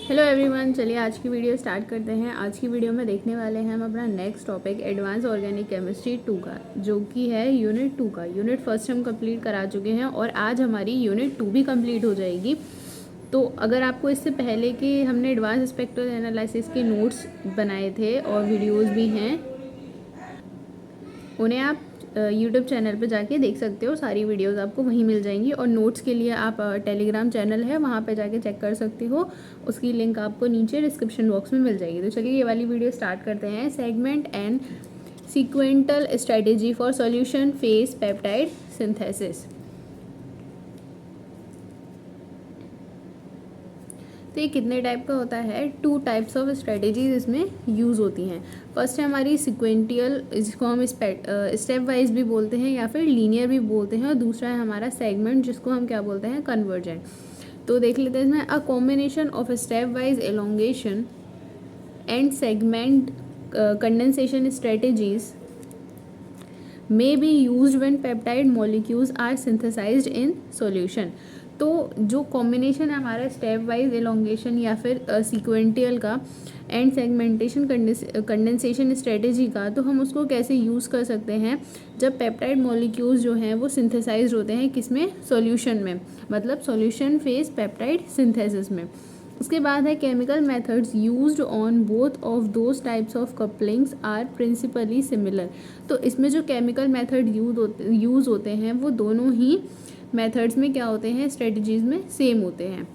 Hello everyone, चलिए आज की वीडियो स्टार्ट करते हैं। आज की वीडियो में देखने वाले हैं हम अपना next topic advance organic chemistry 2 का, जो कि है यूनिट 2 का। यूनिट फर्स्ट हम कंप्लीट करा चुके हैं और आज हमारी यूनिट 2 भी कंप्लीट हो जाएगी। तो अगर आपको इससे पहले कि हमने एडवांस स्पेक्ट्रल एनालिसिस के नोट्स बनाए थे और वीडियोज़ भी हैं, उन्हें आप यूट्यूब चैनल पे जाके देख सकते हो। सारी वीडियोस आपको वहीं मिल जाएंगी और नोट्स के लिए आप टेलीग्राम चैनल है वहाँ पे जाके चेक कर सकते हो। उसकी लिंक आपको नीचे डिस्क्रिप्शन बॉक्स में मिल जाएगी। तो चलिए ये वाली वीडियो स्टार्ट करते हैं। Segment and sequential strategy for solution phase peptide synthesis. तो ये कितने टाइप का होता है? 2 टाइप्स ऑफ स्ट्रेटेजीज इसमें यूज़ होती हैं। फर्स्ट है हमारी सिक्वेंटियल, जिसको हम स्टेप वाइज भी बोलते हैं या फिर लीनियर भी बोलते हैं, और दूसरा है हमारा सेगमेंट, जिसको हम क्या बोलते हैं? कन्वर्जेंट। तो देख लेते हैं इसमें। A combination of step wise elongation and segment condensation strategies may be used when peptide molecules are synthesized in solution। तो जो कॉम्बिनेशन है हमारा स्टेप वाइज एलोंगेशन या फिर सीक्वेंटियल का एंड सेगमेंटेशन कंडेंसेशन स्ट्रेटेजी का, तो हम उसको कैसे यूज़ कर सकते हैं जब पेप्टाइड मॉलिक्यूल्स जो हैं वो सिंथेसाइज होते हैं किसमें? सॉल्यूशन में, मतलब सॉल्यूशन फेज पेप्टाइड सिंथेसिस में। उसके बाद है chemical methods used on both of those types of couplings are principally similar. तो इसमें जो केमिकल मेथड यूज़ होते हैं वो दोनों ही मेथड्स में क्या होते हैं? स्ट्रेटजीज में सेम होते हैं।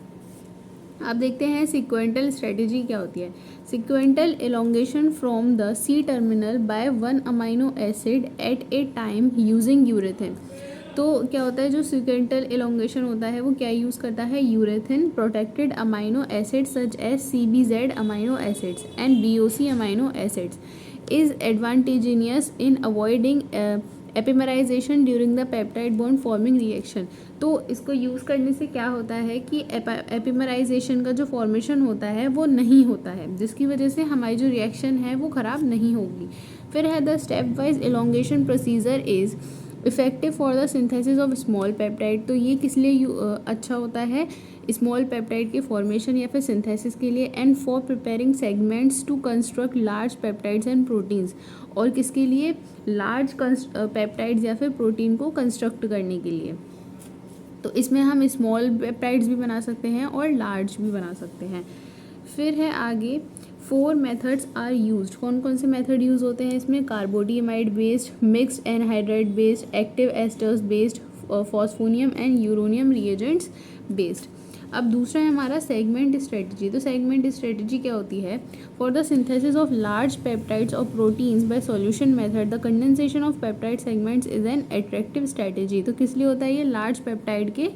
अब देखते हैं सिक्वेंटल स्ट्रेटजी क्या होती है। Sequential elongation from the C terminal by 1 amino acid at a time using urethane. तो क्या होता है, जो सिक्वेंटल एलोंगेशन होता है वो क्या यूज़ करता है? Urethane protected amino acids such as CBZ amino acids and BOC amino acids is advantageous in avoiding epimerization during the peptide bond forming reaction. तो इसको यूज़ करने से क्या होता है कि एपिमराइजेशन का जो फॉर्मेशन होता है वो नहीं होता है, जिसकी वजह से हमारी जो रिएक्शन है वो ख़राब नहीं होगी। फिर है the step wise elongation procedure is effective for the synthesis of small peptide. तो ये किस लिए अच्छा होता है? स्मॉल पेप्टाइड के फॉर्मेशन या फिर सिंथेसिस के लिए, and for preparing segments to construct large peptides and proteins. और किसके लिए? लार्ज पेप्टाइड्स या फिर प्रोटीन को कंस्ट्रक्ट करने के लिए। तो इसमें हम स्मॉल पेप्टाइड्स भी बना सकते हैं और लार्ज भी बना सकते हैं। फिर है आगे 4 मेथड्स आर यूज्ड। कौन कौन से मेथड यूज़ होते हैं इसमें? Carbodiimide based, mixed anhydride based, active esters based, phosphonium and uronium reagents based. अब दूसरा है हमारा सेगमेंट स्ट्रेटजी। तो सेगमेंट स्ट्रेटजी क्या होती है? For the synthesis of large peptides और proteins by solution method the condensation of peptide segments is an attractive strategy. तो किस लिए होता है ये? लार्ज पेप्टाइड के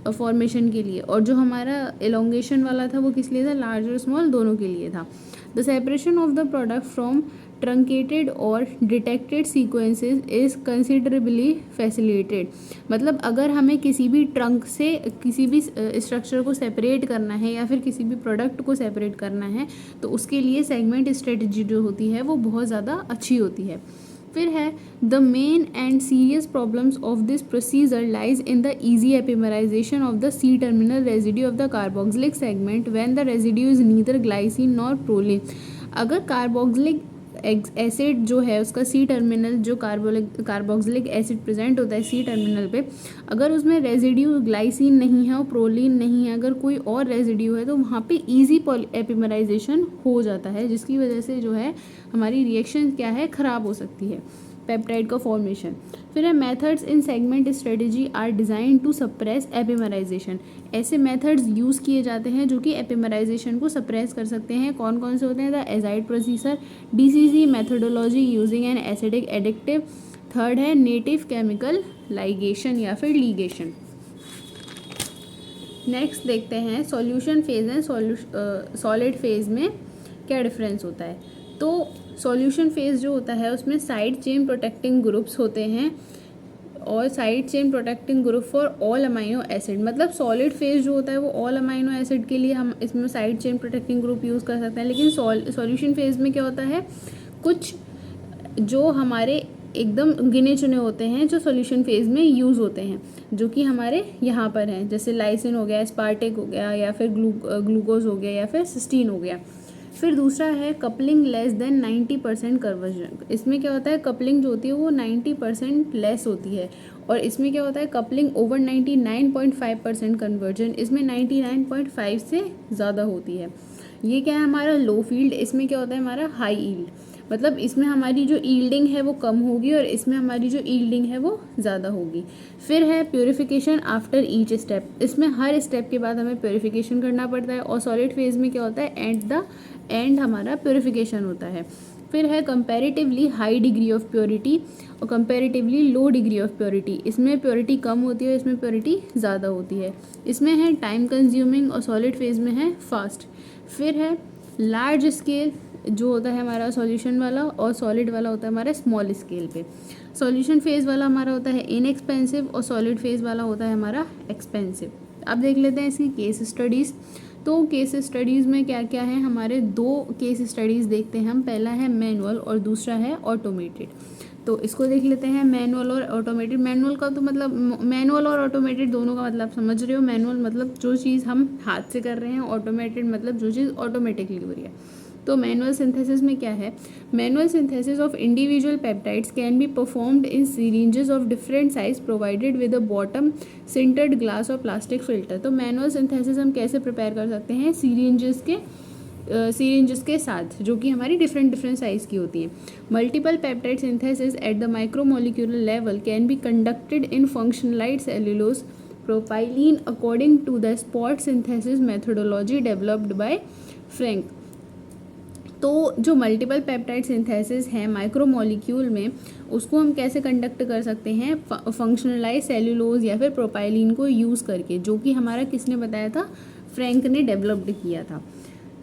फॉर्मेशन के लिए। और जो हमारा एलोंगेशन वाला था वो किस लिए था? लार्ज और स्मॉल दोनों के लिए था। The separation of the product from truncated और detected sequences is considerably facilitated. मतलब अगर हमें किसी भी ट्रंक से किसी भी स्ट्रक्चर को सेपरेट करना है या फिर किसी भी प्रोडक्ट को सेपरेट करना है, तो उसके लिए सेगमेंट स्ट्रेटजी जो होती है वो बहुत ज़्यादा अच्छी होती है। फिर है the main and serious problems of this procedure lies in the easy epimerization of the C terminal residue of the carboxylic segment when the residue is neither glycine nor proline. अगर कार्बोक्सिलिक एसिड जो है उसका C terminal, जो carboxylic acid present होता है C terminal पे, अगर उसमें रेजिड्यू ग्लाइसिन नहीं है और प्रोलिन नहीं है, अगर कोई और रेजिड्यू है, तो वहाँ पे इजी एपिमराइजेशन हो जाता है, जिसकी वजह से जो है हमारी रिएक्शन क्या है? ख़राब हो सकती है पेप्टाइड का फॉर्मेशन। फिर है methods in segment strategy are design to suppress epimerization. ऐसे मेथड्स यूज़ किए जाते हैं जो कि एपिमराइजेशन को सप्रेस कर सकते हैं। कौन कौन से होते हैं? The azide procedure, DCG methodology using an acidic addictive. Third है नेटिव केमिकल लाइगेशन या फिर लीगेशन। नेक्स्ट देखते हैं solution phase and solid phase में क्या डिफरेंस होता है। तो सॉल्यूशन फेज जो होता है उसमें साइड चेन प्रोटेक्टिंग ग्रुप्स होते हैं और side chain protecting group for all amino acid. मतलब सॉलिड फेज जो होता है वो ऑल अमाइनो एसिड के लिए हम इसमें side chain protecting group use कर सकते हैं, लेकिन सॉल्यूशन फेज में क्या होता है? कुछ जो हमारे एकदम गिने चुने होते हैं जो सॉल्यूशन फेज में यूज़ होते हैं, जो कि हमारे यहाँ पर हैं, जैसे लाइसिन हो गया, एस्पार्टेक हो गया, या फिर ग्लूकोज हो गया, या फिर सिस्टीन हो गया। फिर दूसरा है कपलिंग लेस देन 90% कन्वर्जन। इसमें क्या होता है, कपलिंग जो होती है वो 90% लेस होती है, और इसमें क्या होता है कपलिंग ओवर 99.5% कन्वर्जन, इसमें 99.5 से ज़्यादा होती है। ये क्या है हमारा लो फील्ड, इसमें क्या होता है हमारा हाई ईल्ड, मतलब इसमें हमारी जो ईल्डिंग है वो कम होगी और इसमें हमारी जो ईल्डिंग है वो ज़्यादा होगी। फिर है प्योरीफिकेशन आफ्टर ईच स्टेप, इसमें हर स्टेप के बाद हमें प्योरीफिकेशन करना पड़ता है, और सॉलिड फेज में क्या होता है एट द एंड हमारा प्योरीफिकेशन होता है। फिर है comparatively high degree of purity और comparatively low degree of purity, इसमें प्योरिटी कम होती है, इसमें प्योरिटी ज़्यादा होती है। इसमें है टाइम कंज्यूमिंग और सॉलिड फेज में है फास्ट। फिर है लार्ज स्केल जो होता है हमारा सॉल्यूशन वाला, और सॉलिड वाला होता है हमारा स्मॉल स्केल पे। सॉल्यूशन फेज वाला हमारा होता है इनएक्सपेंसिव और सॉलिड फेज वाला होता है हमारा एक्सपेंसिव। अब देख लेते हैं इसकी केस स्टडीज़। तो केस स्टडीज़ में क्या क्या है, हमारे दो केस स्टडीज़ देखते हैं हम, पहला है मैनुअल और दूसरा है ऑटोमेटेड। तो इसको देख लेते हैं मैनुअल और ऑटोमेटेड। मैनुअल का तो मतलब मैनुअल और ऑटोमेटेड दोनों का मतलब समझ रहे हो। मैनुअल मतलब जो चीज़ हम हाथ से कर रहे हैं, ऑटोमेटेड मतलब जो चीज़ ऑटोमेटिकली हो रही है। तो मैनुअल सिंथेसिस में क्या है, manual synthesis of individual peptides can be performed in syringes of different size provided with a bottom sintered glass और प्लास्टिक फिल्टर। तो मैनुअल सिंथेसिस हम कैसे प्रिपेयर कर सकते हैं, सिरिंजेस के साथ, जो कि हमारी डिफरेंट साइज़ की होती हैं। Multiple peptide synthesis at the micromolecular level can be conducted in functionalized cellulose propylene according to the spot synthesis methodology developed by Frank. तो जो मल्टीपल पेप्टाइड सिंथेसिस है माइक्रोमोलिक्यूल में, उसको हम कैसे कंडक्ट कर सकते हैं, फंक्शनलाइज सेल्यूलोज या फिर प्रोपाइलिन को यूज़ करके, जो कि हमारा किसने बताया था, फ्रैंक ने डेवलप्ड किया था।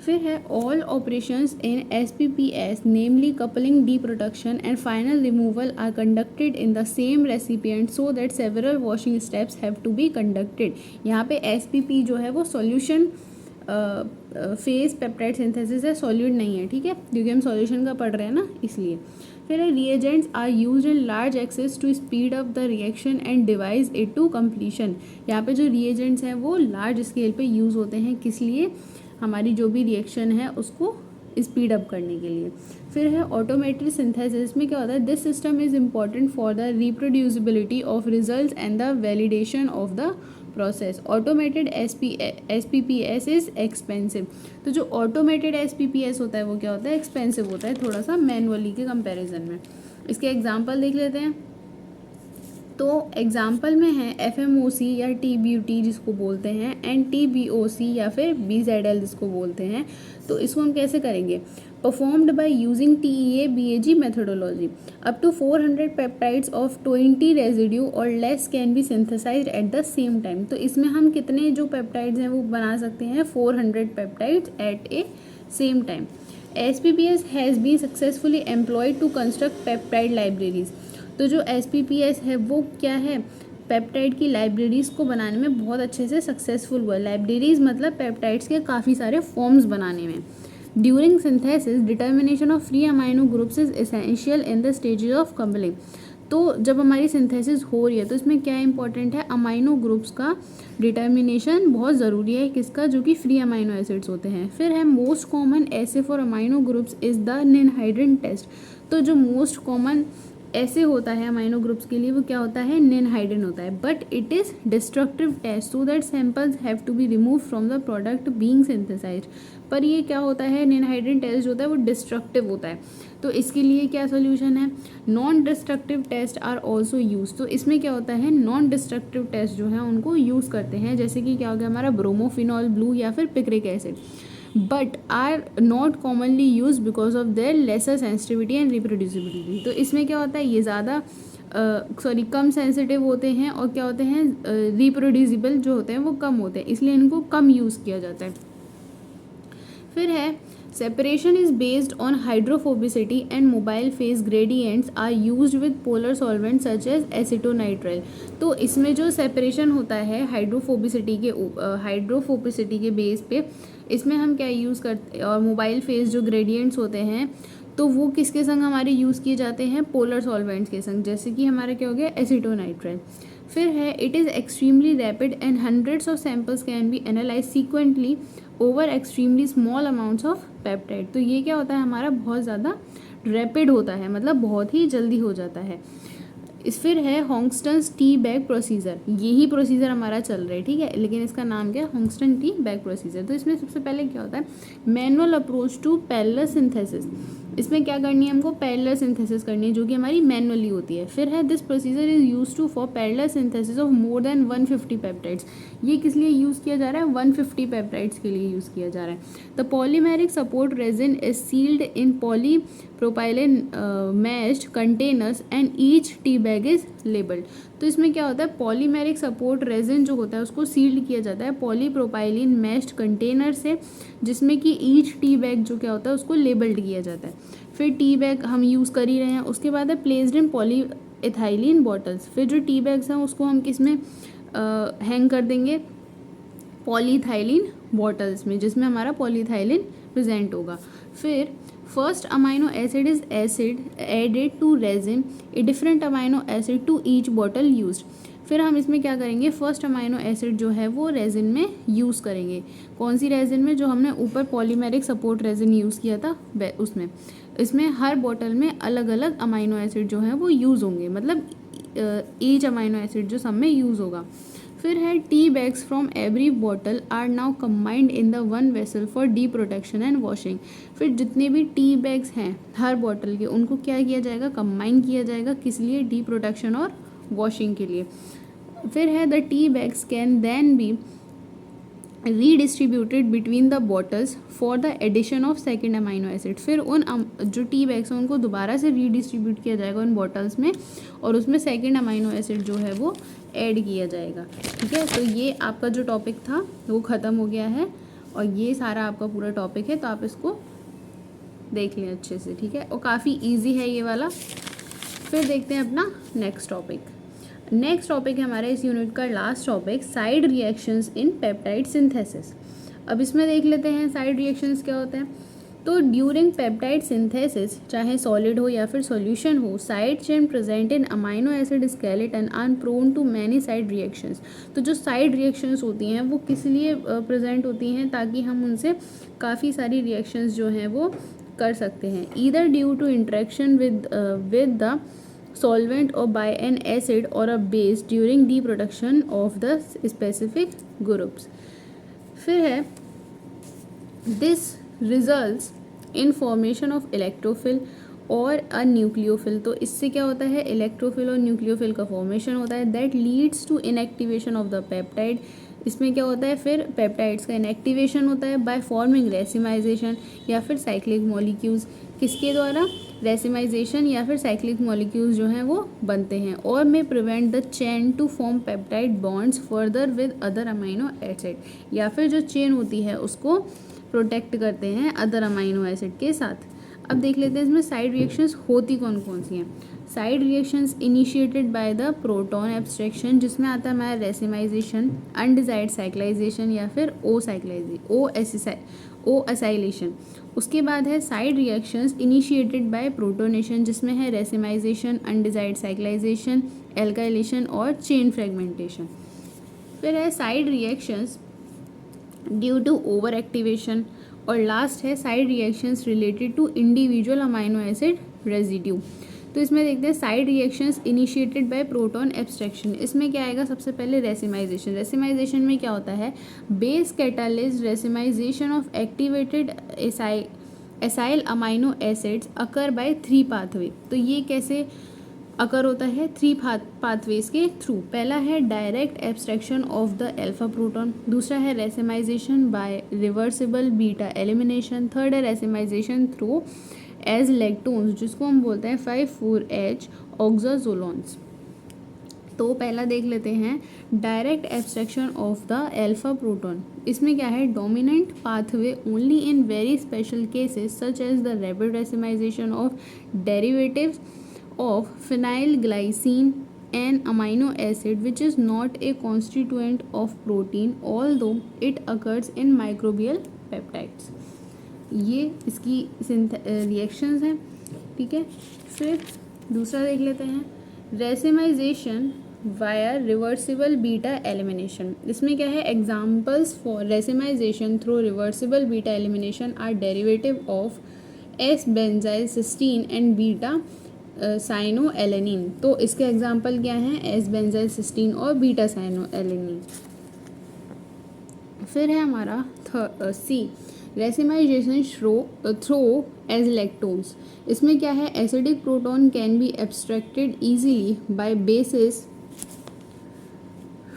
फिर है all operations in SPPS namely coupling, de production and final removal are conducted in the same recipient so that several washing steps have to be conducted. यहाँ पे SPP जो है वो सॉल्यूशन फेज पेप्टाइड सिंथेसिस है, solute नहीं है, ठीक है, क्योंकि हम सॉल्यूशन का पढ़ रहे हैं ना, इसलिए। फिर reagents are used in large excess to speed up the reaction and device it to completion. यहाँ पे जो रिएजेंट्स हैं वो लार्ज स्केल पे यूज़ होते हैं, किस लिए, हमारी जो भी रिएक्शन है उसको स्पीड अप करने के लिए। फिर है ऑटोमेटेड सिंथेसिस में क्या होता है, this system is important for the reproducibility of results and the validation of the process. Automated SPPS is expensive. तो जो ऑटोमेटेड SPPS होता है वो क्या होता है, एक्सपेंसिव होता है थोड़ा सा मैनुअली के कंपैरिजन में। इसके एग्जांपल देख लेते हैं। तो एग्जाम्पल में है FMOC या TBUT जिसको बोलते हैं, एंड TBOC या फिर BZL जिसको बोलते हैं। तो इसको हम कैसे करेंगे, performed by using TEA-BAG methodology. Up to 400 peptides of 20 residue और less can be synthesized at the same time. तो इसमें हम कितने जो पेप्टाइड्स हैं वो बना सकते हैं, 400 peptides at a same time. SPPS has been successfully employed to construct peptide libraries. तो जो SPPS है वो क्या है, पेप्टाइड की लाइब्रेरीज़ को बनाने में बहुत अच्छे से सक्सेसफुल हुआ। लाइब्रेरीज़ मतलब पेप्टाइड्स के काफ़ी सारे फॉर्म्स बनाने में। During synthesis determination of free amino groups is essential in the stages of coupling. तो जब हमारी सिंथेसिस हो रही है तो इसमें क्या इंपॉर्टेंट है, अमाइनो ग्रुप्स का डिटर्मिनेशन बहुत ज़रूरी है, किसका, जो कि फ्री अमाइनो एसिड्स होते हैं। फिर है most common assay for amino groups is the ninhydrin test. तो जो मोस्ट कॉमन ऐसे होता है अमाइनो ग्रुप्स के लिए वो क्या होता है, निनहाइड्रिन होता है, but it is destructive test so that samples have to be remove from the product being synthesized. पर ये क्या होता है, निनहाइड्रिन टेस्ट होता है वो डिस्ट्रक्टिव होता है। तो इसके लिए क्या सोल्यूशन है, non destructive test are also use. तो इसमें क्या होता है, नॉन डिस्ट्रक्टिव टेस्ट जो है उनको यूज़ करते हैं, जैसे कि क्या हो गया हमारा ब्रोमोफिनॉल ब्लू या फिर picric acid, but are not commonly use because of their lesser sensitivity and reproducibility. तो इसमें क्या होता है, ये ज़्यादा कम सेंसिटिव होते हैं और क्या होते हैं, रिप्रोड्यूसिबल जो होते हैं वो कम होते हैं, इसलिए इनको कम यूज़ किया जाता है। फिर है separation is based on hydrophobicity and mobile phase gradients are used with polar solvent such as acetonitrile. तो इसमें जो सेपरेशन होता है हाइड्रोफोबिसिटी के बेस पे, इसमें हम क्या यूज़ करते हैं, और मोबाइल फेज जो ग्रेडियंट्स होते हैं तो वो किसके संग हमारे यूज़ किए जाते हैं, पोलर सॉल्वेंट्स के संग, जैसे कि हमारा क्या हो गया एसीटोनाइट्राइल। फिर है it is extremely rapid and hundreds of samples can be analyse sequentially over extremely small amounts of peptide. तो ये क्या होता है हमारा बहुत ज़्यादा रैपिड होता है, मतलब बहुत ही जल्दी हो जाता है। फिर है होंगस्टन्स टी बैग प्रोसीजर, यही प्रोसीजर हमारा चल रहा है, ठीक है, लेकिन इसका नाम क्या है, होंगस्टन टी बैग प्रोसीजर। तो इसमें सबसे पहले क्या होता है, manual approach to parallel synthesis. इसमें क्या करनी है हमको, पैरेलल सिंथेसिस करनी है जो कि हमारी मैनुअली होती है। फिर है this procedure is use to for parallel synthesis of more than 150 peptides. ये किस लिए यूज़ किया जा रहा है, 150 पेप्टाइड्स के लिए यूज़ किया जा रहा है। The polymeric support resin is sealed in polypropylene meshed containers and each tea bag is labelled. तो इसमें क्या होता है, पॉलीमेरिक सपोर्ट रेजिन जो होता है उसको सील्ड किया जाता है पॉलीप्रोपाइलिन मैश्ड कंटेनर से, जिसमें कि ईच टी बैग जो क्या होता है उसको लेबल्ड किया जाता है। फिर टी बैग हम यूज़ कर ही रहे हैं। उसके बाद है placed in poly ethylene bottles. फिर जो टी बैग्स हैं उसको हम किस में हैंग कर देंगे, पॉलीथाइलिन बॉटल्स में, जिसमें हमारा पॉलीथाइलिन प्रेजेंट होगा। फिर first amino acid is acid added to resin, a different amino acid to each bottle used. फिर हम इसमें क्या करेंगे, फर्स्ट अमाइनो एसिड जो है वो रेजिन में यूज़ करेंगे। कौन सी रेजिन में, जो हमने ऊपर पॉलीमेरिक सपोर्ट रेजिन यूज़ किया था उसमें। इसमें हर बॉटल में अलग अलग अमाइनो एसिड जो है वो यूज़ होंगे, मतलब ईच अमाइनो एसिड जो सब में यूज़ होगा। फिर है tea bags from every bottle are now combined in the one vessel for deprotection and washing. फिर जितने भी टी बैग्स हैं हर बॉटल के, उनको क्या किया जाएगा, कंबाइन किया जाएगा, किस लिए, डी प्रोटेक्शन और वॉशिंग के लिए। फिर है the tea bags can then be redistributed between the bottles for the addition of second amino acid. फिर उन जो टी बैग्स हैं उनको दोबारा से रीडिस्ट्रीब्यूट किया जाएगा उन बॉटल्स में, और उसमें सेकेंड अमाइनो एसिड जो है वो ऐड किया जाएगा, ठीक है। तो ये आपका जो टॉपिक था वो ख़त्म हो गया है, और ये सारा आपका पूरा टॉपिक है, तो आप इसको देख लें अच्छे से, ठीक है, और काफ़ी ईजी है ये वाला। फिर देखते हैं अपना नेक्स्ट टॉपिक। नेक्स्ट टॉपिक है हमारा इस यूनिट का last topic, side reactions in peptide synthesis. अब इसमें देख लेते हैं साइड रिएक्शंस क्या होते हैं। तो ड्यूरिंग पेप्टाइड सिंथेसिस, चाहे सॉलिड हो या फिर सॉल्यूशन हो, side chain present in amino acid skeleton are prone to many side reactions. तो जो साइड रिएक्शंस होती हैं वो किस लिए प्रेजेंट होती हैं, ताकि हम उनसे काफ़ी सारी रिएक्शंस जो हैं वो कर सकते हैं, either due to interaction with the solvent or by an acid or a base during reproduction of the specific groups. फिर है this results in formation of electrophil और अ न्यूक्लियोफिल। तो इससे क्या होता है, इलेक्ट्रोफिल और न्यूक्लियोफिल का फॉर्मेशन होता है, that leads to inactivation of the peptide. इसमें क्या होता है, फिर पेप्टाइड्स का इनएक्टिवेशन होता है बाय फॉर्मिंग रेसिमाइजेशन या फिर साइक्लिक मॉलिक्यूल्स। किसके द्वारा, रेसिमाइजेशन या फिर साइक्लिक मॉलिक्यूल्स जो हैं वो बनते हैं, और में prevent the chain to form peptide bonds further with other amino acid, या फिर जो चेन होती है उसको प्रोटेक्ट करते हैं अदर अमाइनो एसिड के साथ। अब देख लेते हैं इसमें साइड रिएक्शंस होती कौन कौन सी हैं। Side reactions initiated by the proton abstraction, जिसमें आता है हमारा रेसिमाइजेशन, अनडिजायर्ड साइक्लाइजेशन या फिर ओ एसाइलेशन। उसके बाद है side reactions initiated by protonation, जिसमें है रेसिमाइजेशन, अनडिजायर्ड साइक्लाइजेशन, एल्काइलेशन और चेन फ्रेगमेंटेशन। फिर है side reactions due to over activation, और लास्ट है side reactions related to individual amino acid residue. तो इसमें देखते हैं side reactions initiated by proton abstraction. इसमें क्या आएगा, सबसे पहले रेसिमाइजेशन। रेसिमाइजेशन में क्या होता है, base catalyst racemisation of activated acyl amino acids occur by 3 pathway. तो ये कैसे अकर होता है, 3 पाथवेज के थ्रू। पहला है direct abstraction of the alpha proton, दूसरा है racemization by reversible beta elimination, third है रेसिमाइजेशन थ्रू एज लेक्टोन्स, जिसको हम बोलते हैं 5,4-H ऑक्साजोलोन्स। तो पहला देख लेते हैं direct abstraction of the alpha proton. इसमें क्या है, dominant pathway only in very special cases such as the rapid racemization of derivatives of phenyl glycine, an amino acid which is not a constituent of protein although it occurs in microbial peptides. ये इसकी reactions हैं, ठीक है। फिर दूसरा देख लेते हैं, racemization via reversible beta elimination. इसमें क्या है, examples for racemization through reversible beta elimination are derivative of S benzyl cysteine and beta cyanoalanine. तो इसके एग्जाम्पल क्या हैं, एस बेंजाइल सिस्टीन और बीटा साइनो एलेनिन। फिर है हमारा C, racemization through azlactones. इसमें क्या है, acidic proton can be abstracted easily by bases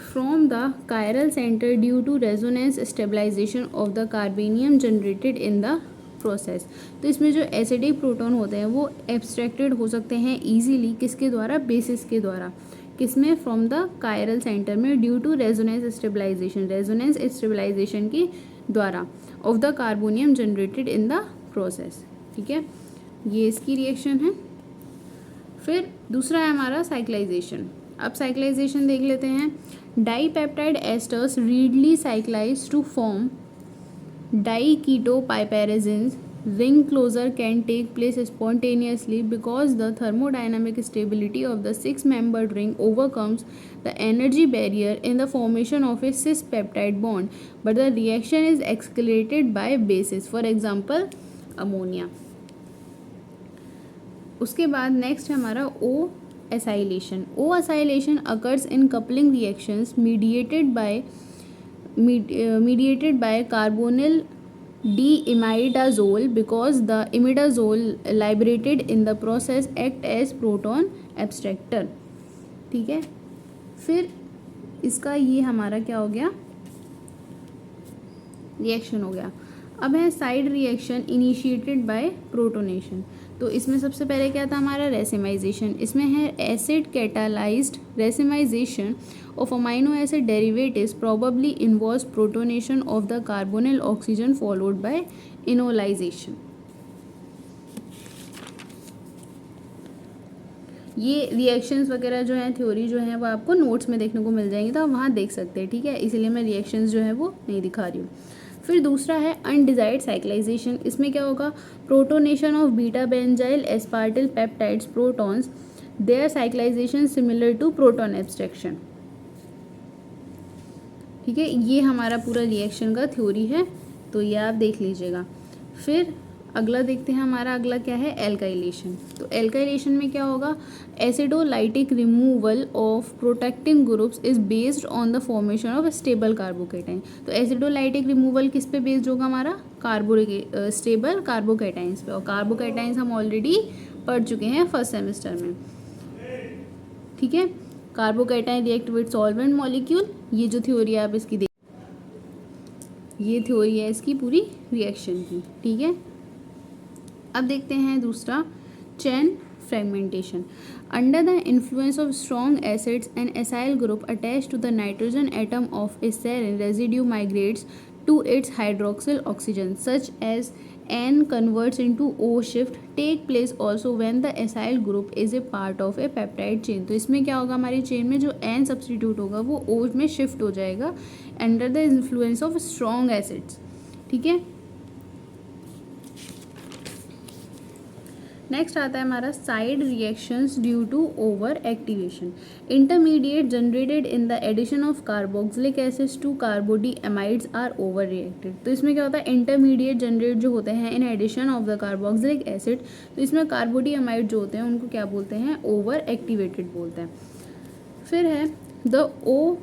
from the chiral center due to resonance stabilization of the carbanium generated in the process। तो इसमें जो acidic proton होते हैं वो एब्स्ट्रैक्टेड हो सकते हैं इजीली, किसके द्वारा, बेसिस के द्वारा। किसमें, फ्रॉम द कायरल सेंटर में, due to resonance stabilization, resonance stabilization के द्वारा, of the carbonium generated in the process, ठीक है। ये इसकी रिएक्शन है। फिर दूसरा है हमारा साइक्लाइजेशन। अब साइक्लाइजेशन देख लेते हैं, dipeptide esters readily cyclize to form diketopiperazines. Ring closure can take place spontaneously because the thermodynamic stability of the six-membered ring overcomes the energy barrier in the formation of a cis peptide bond, but the reaction is accelerated by bases, for example ammonia। उसके बाद next है हमारा O acylation। O acylation occurs in coupling reactions mediated by carbonyl deimidazole because the imidazole liberated in the process act as proton abstractor, ठीक है। फिर इसका ये हमारा क्या हो गया, रिएक्शन हो गया। अब है side reaction initiated by protonation. तो इसमें सबसे पहले क्या था हमारा, रेसिमाइजेशन। इसमें है acid catalysed racemisation of amino acid derivatives probably involves protonation of the carbonyl oxygen followed by enolization। ये रिएक्शंस वगैरह जो हैं, थ्योरी जो है वो आपको नोट्स में देखने को मिल जाएंगी, तो आप वहाँ देख सकते हैं, ठीक है। इसीलिए मैं रिएक्शंस जो है वो नहीं दिखा रही हूँ। फिर दूसरा है अनडिजायर्ड साइक्लाइजेशन। इसमें क्या होगा, protonation of beta benzyl aspartyl peptides protons, their cyclization similar to proton abstraction, ठीक है। ये हमारा पूरा रिएक्शन का थ्योरी है, तो ये आप देख लीजिएगा। फिर अगला देखते हैं, हमारा अगला क्या है, एल्काइलेशन। तो एल्काइलेशन में क्या होगा, acidolytic removal of protecting groups is based on the formation of stable carbocation. तो एसिडोलाइटिक रिमूवल किस पे बेस्ड होगा हमारा, स्टेबल कार्बोकेटाइंस पे। और कार्बोकेटाइंस हम ऑलरेडी पढ़ चुके हैं फर्स्ट सेमेस्टर में, ठीक है। Carbocation react with solvent molecule, ये जो थ्योरी है आप इसकी देख, ये थ्योरी है इसकी पूरी रिएक्शन की, ठीक है। अब देखते हैं दूसरा, chain fragmentation. Under the influence of strong acids an acyl group attach to the nitrogen atom of a serine residue migrates to its hydroxyl oxygen such as N converts into O shift take place also when the acyl group is a part of a peptide chain। तो इसमें क्या होगा, हमारी chain में जो N substitute होगा वो O में शिफ्ट हो जाएगा under the influence of strong acids, ठीक है। नेक्स्ट आता है हमारा side reactions due to over activation. Intermediate generated in the addition of carboxylic acids to carbodiimides are over reacted. तो इसमें क्या होता है, इंटरमीडिएट जनरेट जो होते हैं in addition of the carboxylic acid, तो इसमें कार्बोडीएमाइड जो होते हैं उनको क्या बोलते हैं, ओवर एक्टिवेटेड बोलते हैं। फिर है the O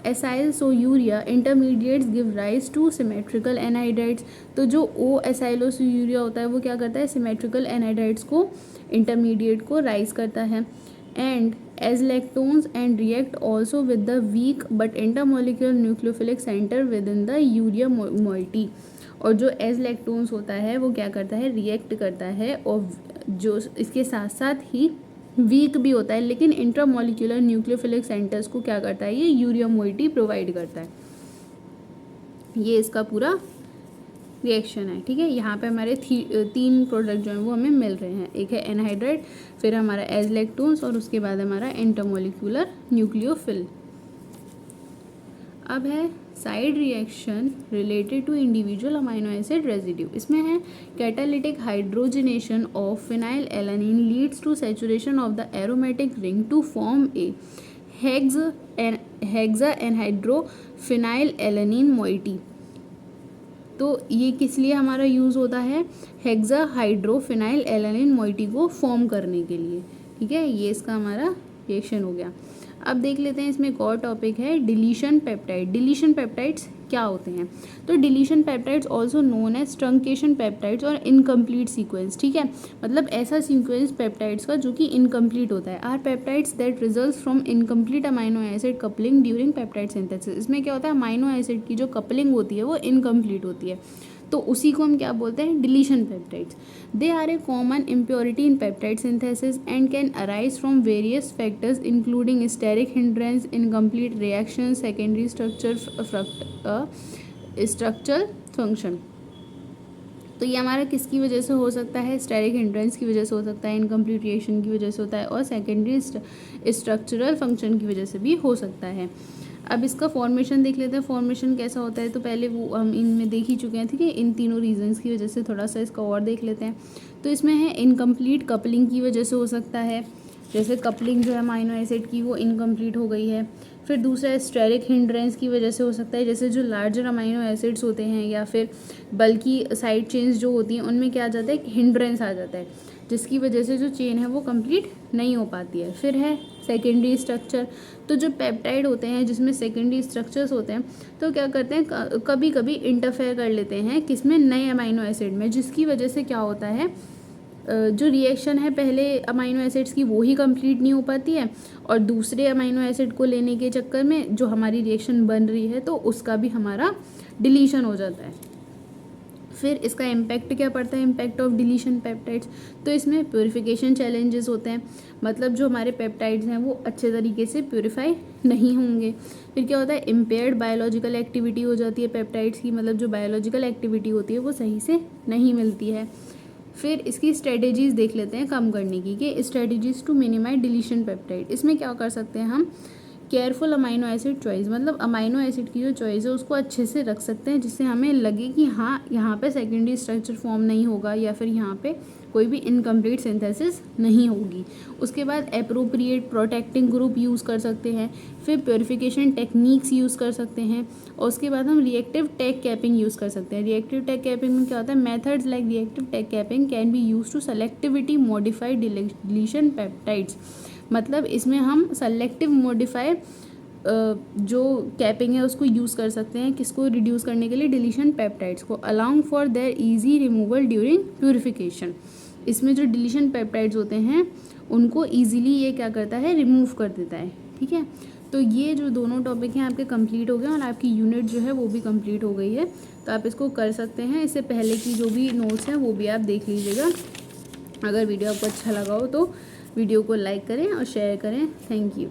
acylisourea intermediates give rise to symmetrical anhydrides. तो जो ओ एसाइलोसूरिया होता है वो क्या करता है, सिमेट्रिकल एनहाइड्राइड्स को, इंटरमीडिएट को राइज करता है। And as lactones and react also with the weak but intermolecular nucleophilic center within the urea moiety. और जो एज लैक्टोन्स होता है वो क्या करता है, रिएक्ट करता है, और जो इसके साथ साथ ही वीक भी होता है, लेकिन इंट्रामोलिकुलर न्यूक्लियोफिलिक सेंटर्स को क्या करता है, ये यूरिया मोइटी प्रोवाइड करता है। ये इसका पूरा रिएक्शन है, ठीक है। यहाँ पे हमारे 3 प्रोडक्ट जो हैं वो हमें मिल रहे हैं, एक है एनहाइड्राइड, फिर हमारा एज लैक्टोन्स, और उसके बाद हमारा इंटरमोलिकुलर न्यूक्लियोफिल। अब है side reaction related to individual amino acid residue. इसमें है catalytic hydrogenation of phenyl alanine leads to saturation of the aromatic ring to form a hexa anhydrophenyl alanine moiety. तो ये किस लिए हमारा यूज़ होता है, हेक्सा हाइड्रोफिनाइल एलानिन मोइटी को फॉर्म करने के लिए। ठीक है, ये इसका हमारा रिएक्शन हो गया। अब देख लेते हैं इसमें एक और टॉपिक है डिलीशन पेप्टाइड। डिलीशन पेप्टाइड्स क्या होते हैं, तो deletion peptides also known as truncation peptides और इनकम्प्लीट सीक्वेंस। ठीक है, मतलब ऐसा सीक्वेंस पेप्टाइड्स का जो कि इनकम्प्लीट होता है। Are peptides that results from incomplete amino acid coupling during peptide synthesis. इसमें क्या होता है, अमाइनो एसिड की जो कपलिंग होती है वो इनकम्प्लीट होती है, तो उसी को हम क्या बोलते हैं, deletion peptides. They are a common impurity in peptide synthesis and can arise from various factors including steric hindrance, incomplete reaction, secondary structural function. तो ये हमारा किसकी वजह से हो सकता है, स्टेरिक हिंड्रेंस की वजह से हो सकता है, इनकम्प्लीट रिएक्शन की वजह से होता है, और सेकेंडरी स्ट्रक्चरल फंक्शन की वजह से भी हो सकता है। अब इसका फॉर्मेशन देख लेते हैं, फॉर्मेशन कैसा होता है। तो पहले वो हम इनमें देख ही चुके हैं, ठीक है। इन तीनों रीजंस की वजह से थोड़ा सा इसका और देख लेते हैं। तो इसमें है इनकम्प्लीट कपलिंग की वजह से हो सकता है, जैसे कपलिंग जो है अमाइनो एसिड की वो इनकम्प्लीट हो गई है। फिर दूसरा स्टेरिक हिंड्रेंस की वजह से हो सकता है, जैसे जो लार्जर अमाइनो एसिड्स होते हैं या फिर बल्कि साइड चेन्स जो होती हैं उनमें क्या आ जाता है, एक हिंड्रेंस आ जाता है, जिसकी वजह से जो चेन है वो कंप्लीट नहीं हो पाती है। फिर है सेकेंडरी स्ट्रक्चर। तो जो पेप्टाइड होते हैं जिसमें सेकेंडरी स्ट्रक्चर्स होते हैं, तो क्या करते हैं, कभी कभी इंटरफेयर कर लेते हैं किसमें, नए अमाइनो एसिड में, जिसकी वजह से क्या होता है, जो रिएक्शन है पहले अमाइनो एसिड्स की वो ही कंप्लीट नहीं हो पाती है, और दूसरे अमाइनो एसिड को लेने के चक्कर में जो हमारी रिएक्शन बन रही है तो उसका भी हमारा डिलीशन हो जाता है। फिर इसका इम्पैक्ट क्या पड़ता है, इम्पैक्ट ऑफ डिलीशन पेप्टाइड्स। तो इसमें प्योरीफिकेशन चैलेंजेस होते हैं, मतलब जो हमारे पेप्टाइड्स हैं वो अच्छे तरीके से प्योरीफाई नहीं होंगे। फिर क्या होता है, इम्पेयर्ड बायोलॉजिकल एक्टिविटी हो जाती है पेप्टाइड्स की, मतलब जो बायोलॉजिकल एक्टिविटी होती है वो सही से नहीं मिलती है। फिर इसकी स्ट्रेटेजीज देख लेते हैं कम करने की, कि strategies to minimize deletion peptide. इसमें क्या कर सकते हैं हम, केयरफुल अमाइनो एसिड चॉइस, मतलब अमाइनो एसिड की जो चॉइस है उसको अच्छे से रख सकते हैं, जिससे हमें लगे कि हाँ यहाँ पे सेकेंडरी स्ट्रक्चर फॉर्म नहीं होगा या फिर यहाँ पे कोई भी इनकम्प्लीट सिंथेसिस नहीं होगी। उसके बाद एप्रोप्रिएट प्रोटेक्टिंग ग्रुप यूज़ कर सकते हैं। फिर प्योरीफिकेशन टेक्निक्स यूज़ कर सकते हैं, और उसके बाद हम रिएक्टिव टैग कैपिंग यूज़ कर सकते हैं। रिएक्टिव टैग कैपिंग में क्या होता है, methods like reactive tag capping can be use to selectivity modify deletion peptides. मतलब इसमें हम सेलेक्टिव मॉडिफाई जो कैपिंग है उसको यूज़ कर सकते हैं, किसको रिड्यूस करने के लिए, डिलीशन पेप्टाइड्स को, allowing for their easy removal during purification. इसमें जो डिलीशन पेप्टाइड्स होते हैं उनको ईजिली ये क्या करता है, रिमूव कर देता है। ठीक है, तो ये जो दोनों टॉपिक हैं आपके कंप्लीट हो गए, और आपकी यूनिट जो है वो भी कंप्लीट हो गई है। तो आप इसको कर सकते हैं। इससे पहले की जो भी नोट्स हैं वो भी आप देख लीजिएगा। अगर वीडियो आपको अच्छा लगा हो तो वीडियो को लाइक करें और शेयर करें। Thank you.